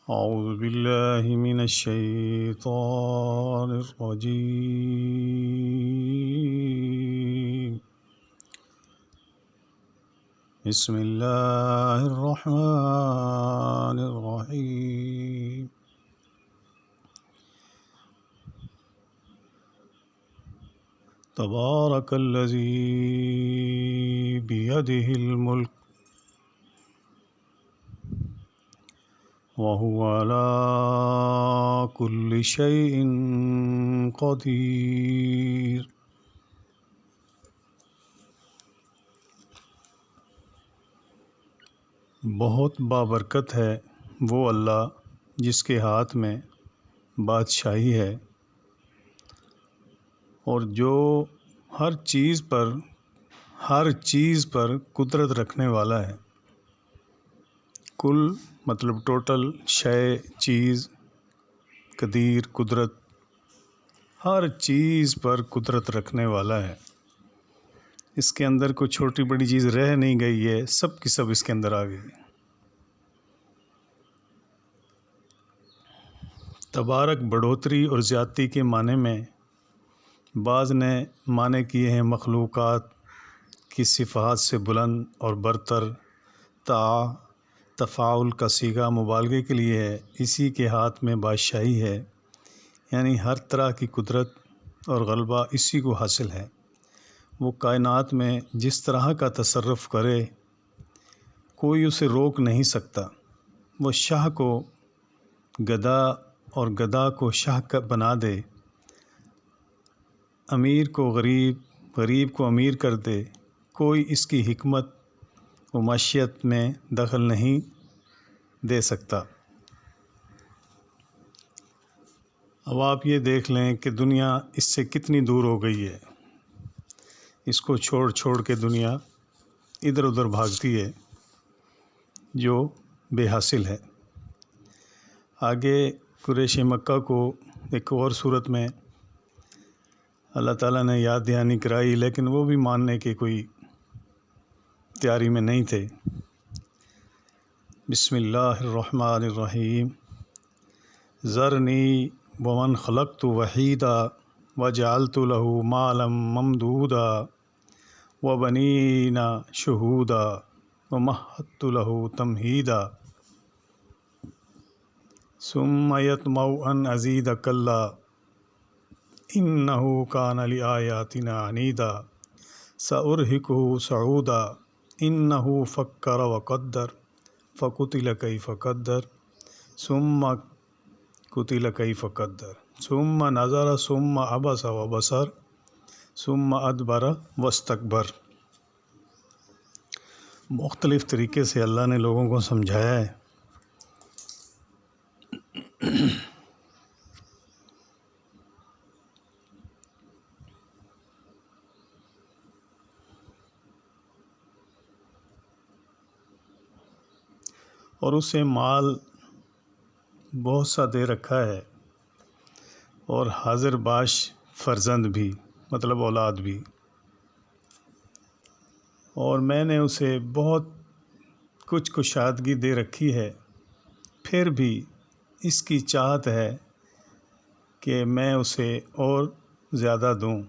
أعوذ بالله من الشيطان الرجيم بسم الله الرحمن الرحيم تبارك الذي بيده الملك وهو على كل شيء قدير بہت بابرکت ہے وہ اللہ جس کے ہاتھ میں بادشاہی ہے اور جو ہر چیز پر قدرت رکھنے والا ہے۔ کل مطلب ٹوٹل، شے چیز، قدیر قدرت، ہر چیز پر قدرت رکھنے والا ہے۔ اس کے اندر کوئی چھوٹی بڑی چیز رہ نہیں گئی ہے، سب کی سب اس کے اندر آ گئی۔ تبارک بڑھوتری اور زیادتی کے معنی میں، بعض نے معنی کیے ہیں مخلوقات کی صفات سے بلند اور برتر۔ تفاعل کا صیغہ مبالغے کے لیے ہے۔ اسی کے ہاتھ میں بادشاہی ہے، یعنی ہر طرح کی قدرت اور غلبہ اسی کو حاصل ہے۔ وہ کائنات میں جس طرح کا تصرف کرے کوئی اسے روک نہیں سکتا۔ وہ شاہ کو گدا اور گدا کو شاہ بنا دے، امیر کو غریب، غریب کو امیر کر دے، کوئی اس کی حکمت و معیشت میں دخل نہیں دے سکتا۔ اب آپ یہ دیکھ لیں کہ دنیا اس سے کتنی دور ہو گئی ہے۔ اس کو چھوڑ کے دنیا ادھر ادھر بھاگتی ہے جو بے حاصل ہے۔ آگے قریش مکہ کو ایک اور صورت میں اللہ تعالیٰ نے یاد دہانی کرائی، لیکن وہ بھی ماننے کے کوئی تیاری میں نہیں تھے۔ بسم اللہ الرحمن الرحیم ذرنی ومن خلقت وحیدا وجعلت له مالا ممدودا وبنین شہودا ومہدت له تمہیدا ثم یطمع ان ازید کلا انہ کان لآیاتنا عنیدا سأرہقہ صعودا انہ فکر وقدر فقتل کیف قدر ثم قتل کیف قدر ثم نظر ثم عبس وبصر ثم ادبر واستکبر۔ مختلف طریقے سے اللہ نے لوگوں کو سمجھایا ہے۔ اور اسے مال بہت سا دے رکھا ہے اور حاضر باش فرزند بھی، مطلب اولاد بھی، اور میں نے اسے بہت کچھ کشادگی دے رکھی ہے، پھر بھی اس کی چاہت ہے کہ میں اسے اور زیادہ دوں۔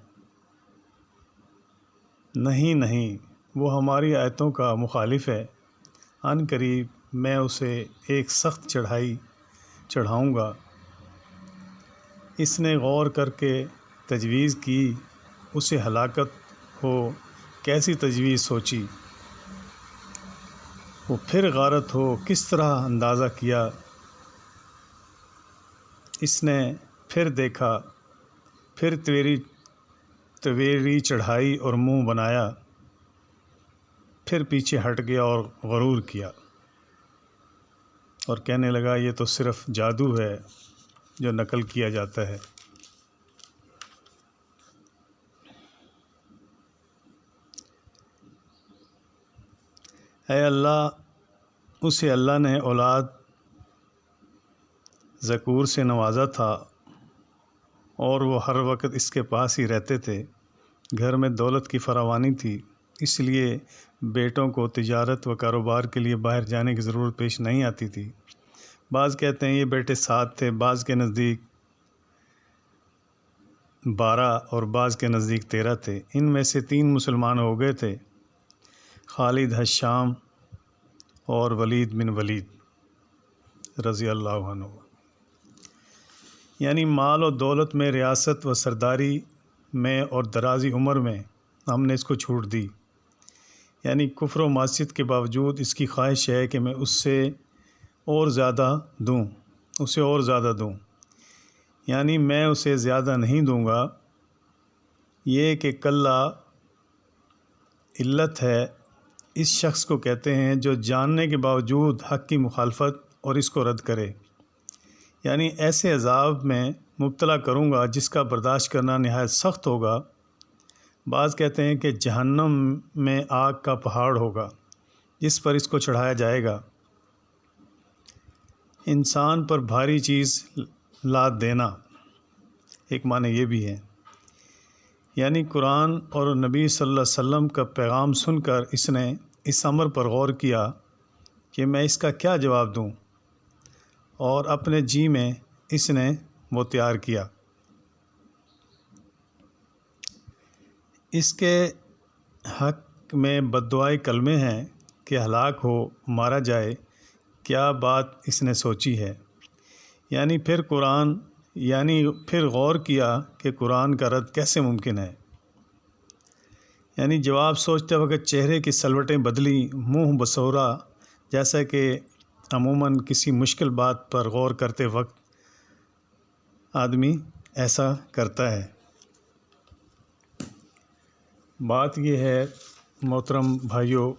نہیں، وہ ہماری آیتوں کا مخالف ہے۔ عن قریب میں اسے ایک سخت چڑھائی چڑھاؤں گا۔ اس نے غور کر کے تجویز کی، اسے ہلاکت ہو کیسی تجویز سوچی، وہ پھر غارت ہو کس طرح اندازہ کیا۔ اس نے پھر دیکھا، پھر تویری چڑھائی اور منہ بنایا، پھر پیچھے ہٹ گیا اور غرور کیا اور کہنے لگا یہ تو صرف جادو ہے جو نقل کیا جاتا ہے۔ اے اللہ، اسے اللہ نے اولاد ذکور سے نوازا تھا اور وہ ہر وقت اس کے پاس ہی رہتے تھے۔ گھر میں دولت کی فراوانی تھی، اس لیے بیٹوں کو تجارت و کاروبار کے لیے باہر جانے کی ضرورت پیش نہیں آتی تھی۔ بعض کہتے ہیں یہ بیٹے 7 تھے، بعض کے نزدیک 12 اور بعض کے نزدیک 13 تھے۔ ان میں سے 3 مسلمان ہو گئے تھے، خالد حشام اور ولید بن ولید رضی اللہ عنہ۔ یعنی مال و دولت میں، ریاست و سرداری میں اور درازی عمر میں ہم نے اس کو چھوٹ دی۔ یعنی کفر و معصیت کے باوجود اس کی خواہش ہے کہ میں اس سے اور زیادہ دوں، یعنی میں اسے زیادہ نہیں دوں گا۔ یہ کہ کلا علت ہے، اس شخص کو کہتے ہیں جو جاننے کے باوجود حق کی مخالفت اور اس کو رد کرے۔ یعنی ایسے عذاب میں مبتلا کروں گا جس کا برداشت کرنا نہایت سخت ہوگا۔ بعض کہتے ہیں کہ جہنم میں آگ کا پہاڑ ہوگا جس پر اس کو چڑھایا جائے گا۔ انسان پر بھاری چیز لاد دینا، ایک معنی یہ بھی ہے۔ یعنی قرآن اور نبی صلی اللہ علیہ وسلم کا پیغام سن کر اس نے اس امر پر غور کیا کہ میں اس کا کیا جواب دوں، اور اپنے جی میں اس نے وہ تیار کیا۔ اس کے حق میں بددعائی کلمے ہیں کہ ہلاک ہو، مارا جائے، کیا بات اس نے سوچی ہے۔ یعنی پھر غور کیا کہ قرآن کا رد کیسے ممکن ہے۔ یعنی جواب سوچتے وقت چہرے کی سلوٹیں بدلی، منہ بسورا، جیسا کہ عموماً کسی مشکل بات پر غور کرتے وقت آدمی ایسا کرتا ہے۔ بات یہ ہے محترم بھائیوں،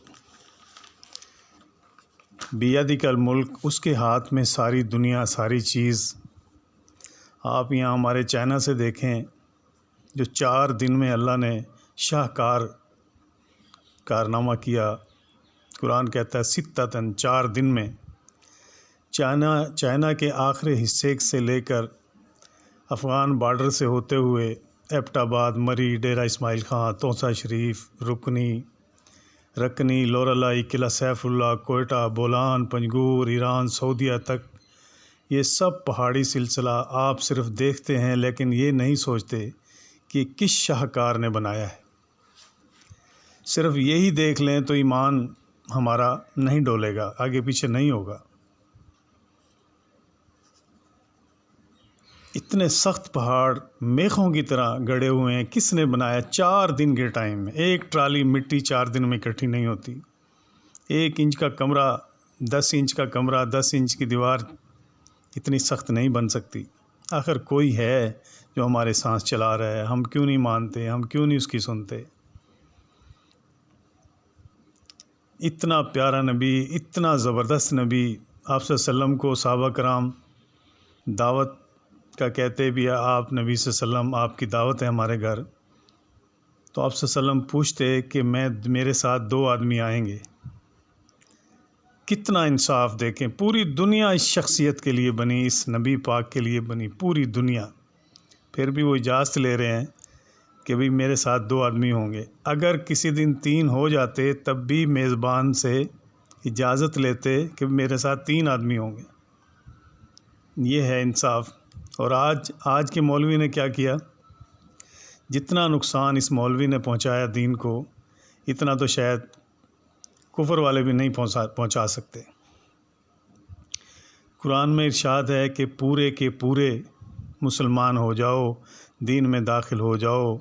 بیدک الملک، اس کے ہاتھ میں ساری دنیا، ساری چیز۔ آپ یہاں ہمارے چائنا سے دیکھیں، جو 4 دن میں اللہ نے شاہکار کارنامہ کیا۔ قرآن کہتا ہے ستتاً، 4 دن میں۔ چائنا کے آخری حصے سے لے کر افغان بارڈر سے ہوتے ہوئے ایبٹ آباد، مری، ڈیرہ اسماعیل خان، توسا شریف، رکنی، لورالائی، قلعہ سیف اللہ، کوئٹہ، بولان، پنجگور، ایران، سعودیہ تک، یہ سب پہاڑی سلسلہ آپ صرف دیکھتے ہیں لیکن یہ نہیں سوچتے کہ کس شاہکار نے بنایا ہے۔ صرف یہی دیکھ لیں تو ایمان ہمارا نہیں ڈولے گا، آگے پیچھے نہیں ہوگا۔ اتنے سخت پہاڑ میخوں کی طرح گڑے ہوئے ہیں، کس نے بنایا؟ 4 دن کے ٹائم میں 1 ٹرالی مٹی 4 دن میں اکٹھی نہیں ہوتی۔ 1 انچ کا کمرہ، 10 انچ کا کمرہ، 10 انچ کی دیوار اتنی سخت نہیں بن سکتی۔ آخر کوئی ہے جو ہمارے سانس چلا رہا ہے، ہم کیوں نہیں مانتے، ہم کیوں نہیں اس کی سنتے؟ اتنا پیارا نبی، اتنا زبردست نبی، آپ صلی اللہ علیہ وسلم کو صحابہ کرام دعوت کا کہتے بھی، آپ نبی صلی اللہ علیہ وسلم، آپ کی دعوت ہے ہمارے گھر، تو آپ صلی اللہ علیہ وسلم پوچھتے کہ میرے ساتھ 2 آدمی آئیں گے۔ کتنا انصاف دیکھیں، پوری دنیا اس شخصیت کے لیے بنی، اس نبی پاک کے لیے بنی، پوری دنیا، پھر بھی وہ اجازت لے رہے ہیں کہ بھئی میرے ساتھ 2 آدمی ہوں گے۔ اگر کسی دن 3 ہو جاتے تب بھی میزبان سے اجازت لیتے کہ میرے ساتھ 3 آدمی ہوں گے۔ یہ ہے انصاف۔ اور آج کے مولوی نے کیا کیا؟ جتنا نقصان اس مولوی نے پہنچایا دین کو، اتنا تو شاید کفر والے بھی نہیں پہنچا سکتے۔ قرآن میں ارشاد ہے کہ پورے کے پورے مسلمان ہو جاؤ، دین میں داخل ہو جاؤ۔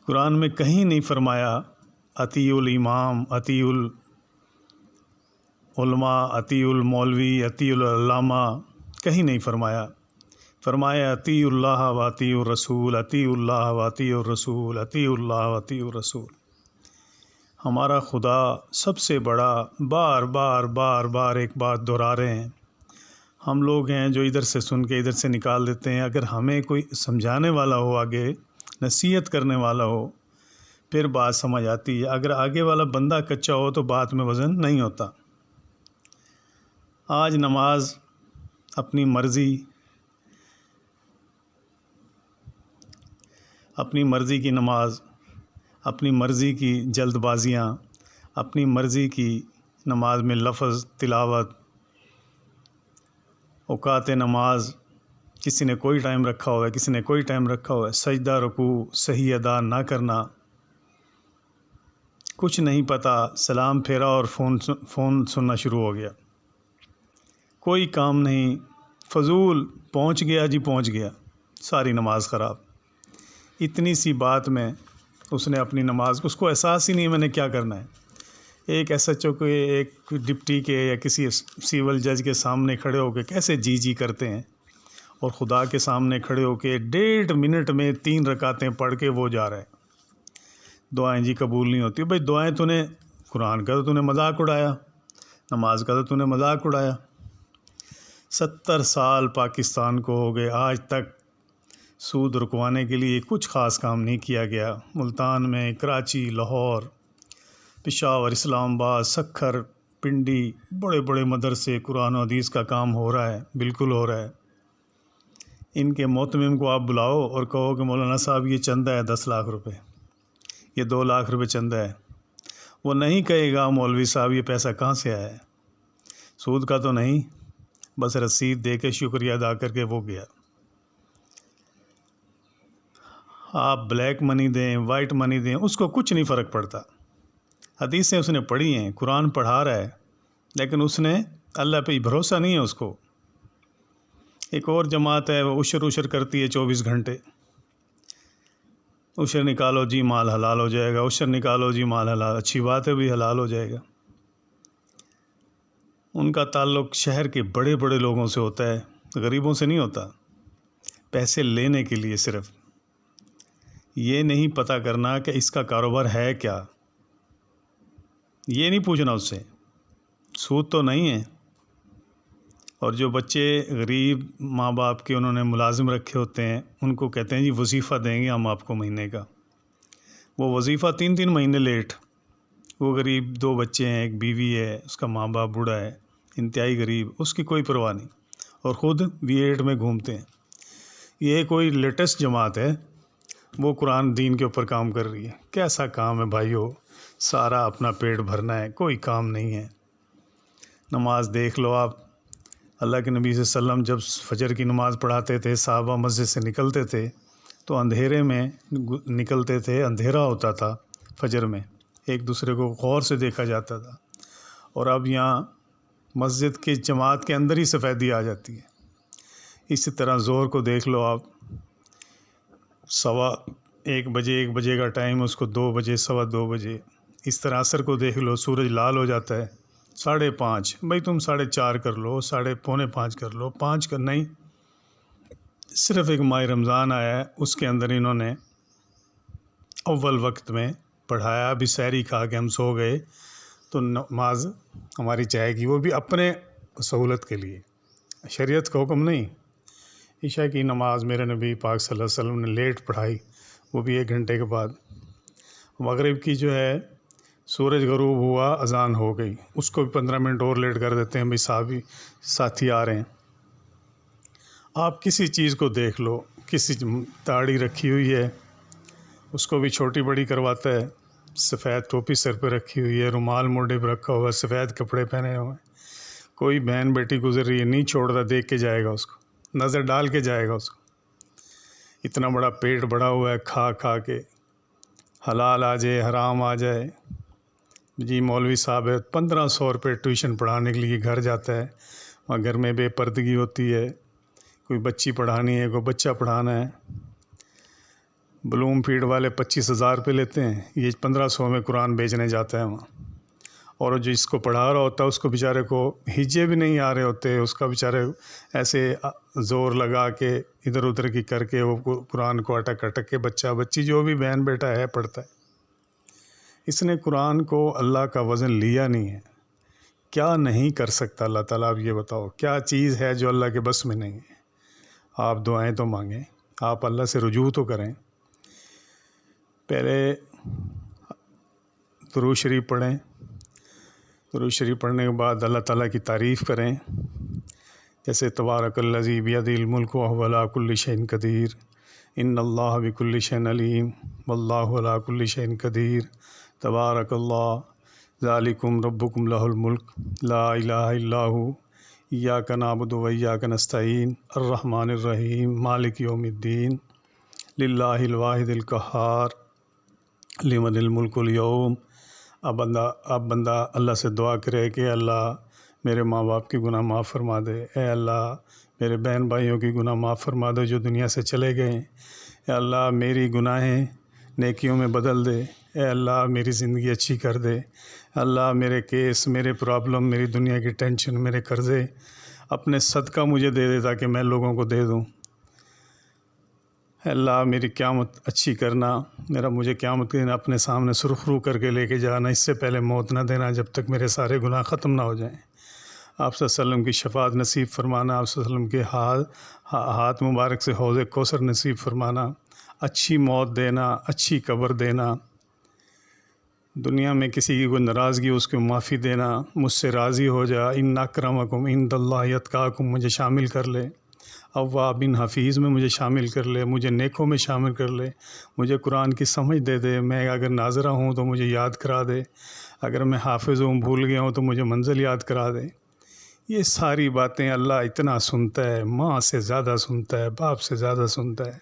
قرآن میں کہیں نہیں فرمایا اطیعوا الامام، اطیعوا العلماء، اطیعوا المولوی، اطیعوا العلامہ، کہیں نہیں فرمایا۔ فرمایا اطیعوا اللہ و اطیعوا الرسول، اطیعوا اللہ و اطیعوا الرسول، اطیعوا اللہ و اطیعوا الرسول۔ ہمارا خدا سب سے بڑا، بار بار ایک بات دہرا رہے ہیں۔ ہم لوگ ہیں جو ادھر سے سن کے ادھر سے نکال دیتے ہیں۔ اگر ہمیں کوئی سمجھانے والا ہو، آگے نصیحت کرنے والا ہو، پھر بات سمجھ آتی ہے۔ اگر آگے والا بندہ کچا ہو تو بات میں وزن نہیں ہوتا۔ آج نماز اپنی مرضی کی نماز، اپنی مرضی کی جلد بازیاں، اپنی مرضی کی نماز میں لفظ، تلاوت، اوقات نماز، کسی نے کوئی ٹائم رکھا ہوا ہے، کسی نے کوئی ٹائم رکھا ہوا ہے، سجدہ رکوع صحیح ادا نہ کرنا، کچھ نہیں پتہ، سلام پھیرا اور فون سننا شروع ہو گیا، کوئی کام نہیں، فضول، پہنچ گیا جی پہنچ گیا، ساری نماز خراب۔ اتنی سی بات میں اس نے اپنی نماز کو، اس کو احساس ہی نہیں میں نے کیا کرنا ہے۔ ایک ایس ایچ او کے، ایک ڈپٹی کے یا کسی سیول جج کے سامنے کھڑے ہو کے کیسے جی کرتے ہیں، اور خدا کے سامنے کھڑے ہو کے 1.5 منٹ میں 3 رکعتیں پڑھ کے وہ جا رہا ہے، دعائیں جی قبول نہیں ہوتی۔ بھائی دعائیں تو نے، قرآن کا تو نے مذاق اڑایا، نماز کا تو نے مذاق اڑایا۔ 70 سال پاکستان کو ہو گئے، آج تک سود رکوانے کے لیے کچھ خاص کام نہیں کیا گیا۔ ملتان میں، کراچی، لاہور، پشاور، اسلام آباد، سکھر، پنڈی، بڑے بڑے مدرسے، قرآن و حدیث کا کام ہو رہا ہے، بالکل ہو رہا ہے۔ ان کے محتمم کو آپ بلاؤ اور کہو کہ مولانا صاحب یہ چندہ ہے 10 لاکھ روپے، یہ 2 لاکھ روپے چندہ ہے، وہ نہیں کہے گا مولوی صاحب یہ پیسہ کہاں سے آیا ہے، سود کا تو نہیں، بس رسید دے کے شکریہ ادا کر کے وہ گیا۔ آپ بلیک منی دیں، وائٹ منی دیں، اس کو کچھ نہیں فرق پڑتا۔ حدیثیں اس نے پڑھی ہیں، قرآن پڑھا رہا ہے، لیکن اس نے اللہ پہ بھروسہ نہیں ہے اس کو۔ ایک اور جماعت ہے، وہ عشر کرتی ہے 24 گھنٹے، عشر نکالو جی مال حلال ہو جائے گا، عشر نکالو جی مال حلال، اچھی بات ہے بھی حلال ہو جائے گا۔ ان کا تعلق شہر کے بڑے بڑے لوگوں سے ہوتا ہے، غریبوں سے نہیں ہوتا، پیسے لینے کے لیے صرف۔ یہ نہیں پتہ کرنا کہ اس کا کاروبار ہے کیا، یہ نہیں پوچھنا اس سے، سود تو نہیں ہے۔ اور جو بچے غریب ماں باپ کے انہوں نے ملازم رکھے ہوتے ہیں، ان کو کہتے ہیں جی وظیفہ دیں گے ہم آپ کو مہینے کا، وہ وظیفہ 3 مہینے لیٹ۔ وہ غریب، 2 بچے ہیں، ایک بیوی ہے، اس کا ماں باپ بوڑھا ہے، انتہائی غریب، اس کی کوئی پرواہ نہیں، اور خود V8 میں گھومتے ہیں۔ یہ کوئی لیٹسٹ جماعت ہے، وہ قرآن دین کے اوپر کام کر رہی ہے۔ کیسا کام ہے بھائیو، سارا اپنا پیٹ بھرنا ہے، کوئی کام نہیں ہے۔ نماز دیکھ لو آپ، اللہ کے نبی صلی اللہ علیہ وسلم جب فجر کی نماز پڑھاتے تھے، صحابہ مسجد سے نکلتے تھے تو اندھیرے میں نکلتے تھے، اندھیرا ہوتا تھا فجر میں، ایک دوسرے کو غور سے دیکھا جاتا تھا۔ اور اب یہاں مسجد کی جماعت کے اندر ہی سفیدی آ جاتی ہے۔ اسی طرح ظہر کو دیکھ لو آپ، 1:15 بجے کا ٹائم، اس کو 2 بجے، 2:15۔ اس طرح عصر کو دیکھ لو، سورج لال ہو جاتا ہے 5:30، بھائی تم 4:30 کر لو، 4:45 کر لو، 5 کا نہیں۔ صرف ایک ماہ رمضان آیا ہے، اس کے اندر انہوں نے اول وقت میں پڑھایا، ابھی سحری کھا کے ہم سو گئے تو نماز ہماری جائے گی، وہ بھی اپنے سہولت کے لیے، شریعت کا حکم نہیں۔ عشاء کی نماز میرے نبی پاک صلی اللہ علیہ وسلم نے لیٹ پڑھائی، وہ بھی 1 گھنٹے کے بعد۔ مغرب کی جو ہے، سورج غروب ہوا، اذان ہو گئی، اس کو بھی 15 منٹ اور لیٹ کر دیتے ہیں، بھائی ساتھی آ رہے ہیں۔ آپ کسی چیز کو دیکھ لو، کسی داڑھی رکھی ہوئی ہے، اس کو بھی چھوٹی بڑی کرواتا ہے، سفید ٹوپی سر پہ رکھی ہوئی ہے، رومال موڈے پہ رکھا ہوا ہے، سفید کپڑے پہنے ہوئے ہیں، کوئی بہن بیٹی گزر رہی ہے، نہیں چھوڑتا، دیکھ کے جائے گا اس کو، نظر ڈال کے جائے گا اس کو۔ اتنا بڑا پیٹ بڑھا ہوا ہے، کھا کھا کے، حلال آ جائے حرام آ جائے۔ جی مولوی صاحب ہے، 1500 روپے ٹیوشن پڑھانے کے لیے گھر جاتا ہے، وہاں گھر میں بے پردگی ہوتی ہے، کوئی بچی پڑھانی ہے، کوئی بچہ پڑھانا ہے، بلوم فیڈ والے 25,000 روپے لیتے ہیں، یہ 1500 میں قرآن بیچنے جاتا ہے وہاں، اور جس کو پڑھا رہا ہوتا ہے اس کو بیچارے کو ہجے بھی نہیں آ رہے ہوتے، اس کا بیچارے ایسے زور لگا کے ادھر ادھر کی کر کے وہ قرآن کو اٹک اٹک کے، بچہ بچی جو بھی بہن بیٹا ہے پڑھتا ہے۔ اس نے قرآن کو اللہ کا وزن لیا نہیں ہے۔ کیا نہیں کر سکتا اللہ تعالیٰ، آپ یہ بتاؤ کیا چیز ہے جو اللہ کے بس میں نہیں ہے؟ آپ دعائیں تو مانگیں، آپ اللہ سے رجوع تو کریں، پہلے درود شریف پڑھیں، درود شریف پڑھنے کے بعد اللہ تعالیٰ کی تعریف کریں، جیسے تبارک الذی بیدہ الملک وہو علی کل شیء قدیر، ان اللہ بکل شیء علیم، واللہ علی کل شیء قدیر، تبارک اللہ ذالکم ربکم لہ الملک لا الہ الا ہو ایاک نعبد و ایاک نستعین الرحمن الرحیم مالک یوم الدین للہ الواحد القہار لمن الملک اليوم۔ اب بندہ اللہ سے دعا کرے کہ اللہ میرے ماں باپ کی گناہ معاف فرما دے، اے اللہ میرے بہن بھائیوں کی گناہ معاف فرما دے جو دنیا سے چلے گئے ہیں، اے اللہ میری گناہیں نیکیوں میں بدل دے، اے اللہ میری زندگی اچھی کر دے، اللہ میرے کیس، میرے پرابلم، میری دنیا کی ٹینشن، میرے قرضے اپنے صدقہ مجھے دے دے تاکہ میں لوگوں کو دے دوں، اے اللہ میری قیامت اچھی کرنا، مجھے قیامت کے دن اپنے سامنے سرخرو کر کے لے کے جانا، اس سے پہلے موت نہ دینا جب تک میرے سارے گناہ ختم نہ ہو جائیں، آپ صلی اللہ علیہ وسلم کی شفاعت نصیب فرمانا، آپ صلی اللہ علیہ وسلم کے ہاتھ مبارک سے حوض کوثر نصیب فرمانا، اچھی موت دینا، اچھی قبر دینا، دنیا میں کسی کی کوئی ناراضگی اس کو معافی دینا، مجھ سے راضی ہو جا، ان اکرمکم عند اللہ اتقاکم، مجھے شامل کر لے، اوابین حفیظ میں مجھے شامل کر لے، مجھے نیکوں میں شامل کر لے، مجھے قرآن کی سمجھ دے دے، میں اگر ناظرہ ہوں تو مجھے یاد کرا دے، اگر میں حافظ ہوں بھول گیا ہوں تو مجھے منزل یاد کرا دے۔ یہ ساری باتیں اللہ اتنا سنتا ہے، ماں سے زیادہ سنتا ہے، باپ سے زیادہ سنتا ہے۔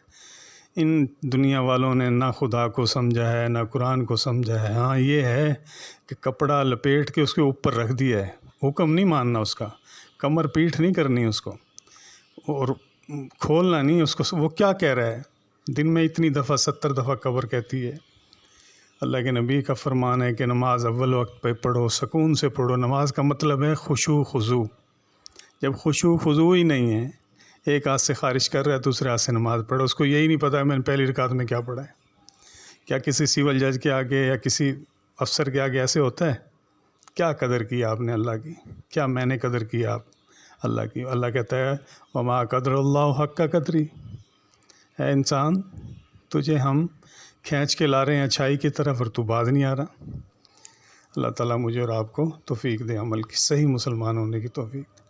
ان دنیا والوں نے نہ خدا کو سمجھا ہے نہ قرآن کو سمجھا ہے، ہاں یہ ہے کہ کپڑا لپیٹ کے اس کے اوپر رکھ دیا ہے، حکم نہیں ماننا اس کا، کمر پیٹھ نہیں کرنی اس کو، اور کھولنا نہیں اس کو، وہ کیا کہہ رہا ہے، دن میں اتنی دفعہ 70 دفعہ قبر کہتی ہے۔ اللہ کے نبی کا فرمان ہے کہ نماز اول وقت پہ پڑھو، سکون سے پڑھو، نماز کا مطلب ہے خشوع خضوع، جب خشوع خضوع ہی نہیں ہے، ایک ہاتھ سے خارج کر رہا ہے دوسرے ہاتھ سے نماز پڑھو، اس کو یہی نہیں پتہ ہے میں نے پہلی رکعت میں کیا پڑھا ہے، کیا کسی سول جج کے آگے یا کسی افسر کے آگے ایسے ہوتا ہے؟ کیا قدر کی آپ نے اللہ کی، کیا میں نے قدر کی آپ اللہ کی؟ اللہ کہتا ہے وما قدر اللہ حق قدری، اے انسان تجھے ہم کھینچ کے لا رہے ہیں اچھائی کی طرف اور تو باز نہیں آ رہا۔ اللہ تعالیٰ مجھے اور آپ کو توفیق دے، عمل کی، صحیح مسلمان ہونے کی توفیق دے۔